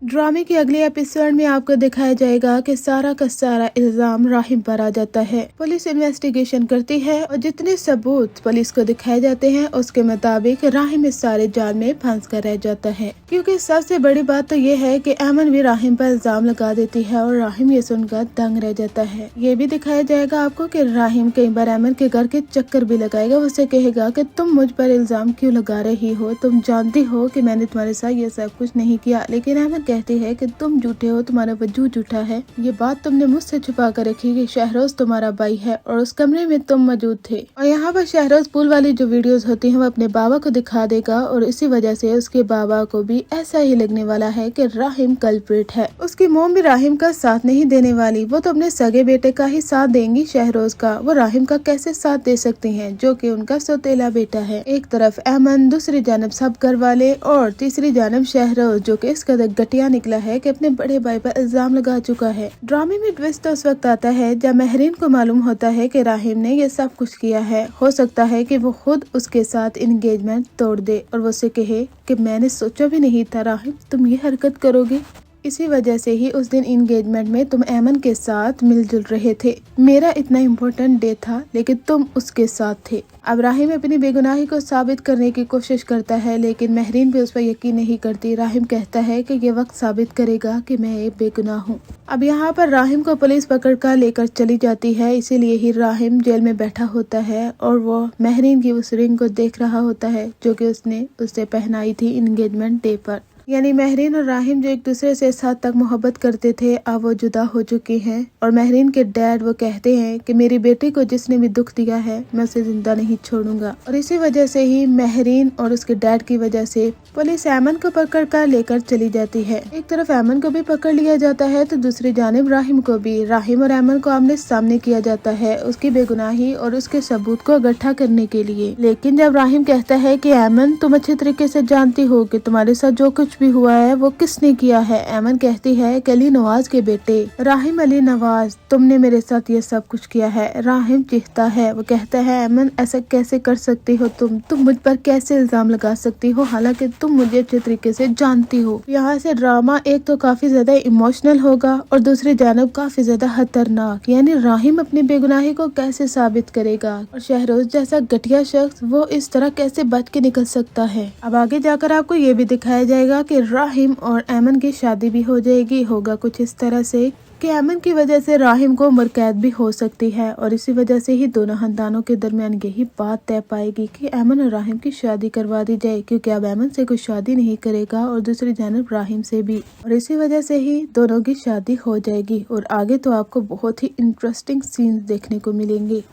ड्रामे के अगले एपिसोड में आपको दिखाया जाएगा कि सारा का सारा इल्जाम राहिम पर आ जाता है। पुलिस इन्वेस्टिगेशन करती है और जितने सबूत पुलिस को दिखाए जाते हैं उसके मुताबिक राहिम इस सारे जाल में फंस कर रह जाता है। क्योंकि सबसे बड़ी बात तो ये है कि अमन भी राहिम पर इल्जाम लगा देती है और राहिम ये सुनकर दंग रह जाता है। ये भी दिखाया जाएगा आपको कि राहिम कई बार अमन के घर के चक्कर भी लगाएगा। उसे कहेगा कि तुम मुझ पर इल्जाम क्यों लगा रही हो, तुम जानती हो कि मैंने तुम्हारे साथ ये सब कुछ नहीं किया। लेकिन अमन कहती है कि तुम झूठे हो, तुम्हारा वजूद झूठा है। ये बात तुमने मुझसे छुपा कर रखी कि शहरोज तुम्हारा भाई है और उस कमरे में तुम मौजूद थे। और यहाँ पर शहरोज पूल वाली जो वीडियोस होती हैं वो अपने बाबा को दिखा देगा और इसी वजह से उसके बाबा को भी ऐसा ही लगने वाला है कि राहिम कल्प्रिट है। उसकी मोम भी राहिम का साथ नहीं देने वाली, वो तो अपने सगे बेटे का ही साथ देंगी शहरोज का। वो राहिम का कैसे साथ दे सकती हैं जो कि उनका सौतेला बेटा है। एक तरफ अमन, दूसरी जानब सब घर वाले और तीसरी जानब शहरोज जो कि इस कदर घटिया निकला है कि अपने बड़े भाई पर इल्जाम लगा चुका है। ड्रामे में ट्विस्ट तो उस वक्त आता है जब महरीन को मालूम होता है कि राहिम ने ये सब कुछ किया है। हो सकता है कि वो खुद उसके साथ एंगेजमेंट तोड़ दे और वो उसे कहे कि मैंने सोचा भी नहीं था राहिम तुम ये हरकत करोगे। इसी वजह से ही उस दिन एंगेजमेंट में तुम अमन के साथ मिलजुल रहे थे। मेरा इतना इम्पोर्टेंट डे था लेकिन तुम उसके साथ थे। अब राहिम अपनी बेगुनाही को साबित करने की कोशिश करता है लेकिन महरीन भी उस पर यकीन नहीं करती। राहिम कहता है कि ये वक्त साबित करेगा कि मैं एक बेगुनाह हूँ। अब यहाँ पर राहिम को पुलिस पकड़ कर लेकर चली जाती है, इसीलिए ही राहिम जेल में बैठा होता है और वो महरीन की उस रिंग को देख रहा होता है जो कि उसने उसे पहनाई थी एंगेजमेंट डे पर। यानी महरीन और राहिम जो एक दूसरे से इस हद तक मोहब्बत करते थे अब वो जुदा हो चुके हैं। और महरीन के डैड वो कहते हैं कि मेरी बेटी को जिसने भी दुख दिया है मैं उसे जिंदा नहीं छोड़ूंगा। और इसी वजह से ही महरीन और उसके डैड की वजह से पुलिस अमन को पकड़ कर लेकर चली जाती है। एक तरफ अमन को भी पकड़ लिया जाता है तो दूसरी जानिब राहिम को भी। राहिम और अमन को आमने सामने किया जाता है उसकी बेगुनाही और उसके सबूत को इकट्ठा करने के लिए। लेकिन जब राहिम कहता है कि अमन तुम अच्छे तरीके से जानती हो कि तुम्हारे साथ जो कुछ भी हुआ है वो किसने किया है। अमन कहती है कि अली नवाज के बेटे राहिम अली नवाज तुमने मेरे साथ ये सब कुछ किया है। राहिम चीखता है, वो कहता है अमन ऐसा कैसे कर सकती हो तुम मुझ पर कैसे इल्जाम लगा सकती हो, हालांकि तुम मुझे अच्छे तरीके से जानती हो। यहाँ से ड्रामा एक तो काफी ज्यादा इमोशनल होगा और दूसरी जानब काफी ज्यादा खतरनाक। यानी राहिम अपनी बेगुनाही को कैसे साबित करेगा और शहरोज जैसा घटिया शख्स वो इस तरह कैसे बच के निकल सकता है। अब आगे जाकर आपको ये भी दिखाया जाएगा कि राहिम और अमन की शादी भी हो जाएगी। होगा कुछ इस तरह से कि अमन की वजह से राहिम को उम्र कैद भी हो सकती है और इसी वजह से ही दोनों खानदानों के दरमियान यही बात तय पाएगी कि अमन और राहिम की शादी करवा दी जाए, क्योंकि अब अमन से कोई शादी नहीं करेगा और दूसरी जानब राहिम से भी। और इसी वजह से ही दोनों की शादी हो जाएगी और आगे तो आपको बहुत ही इंटरेस्टिंग सीन्स देखने को मिलेंगे।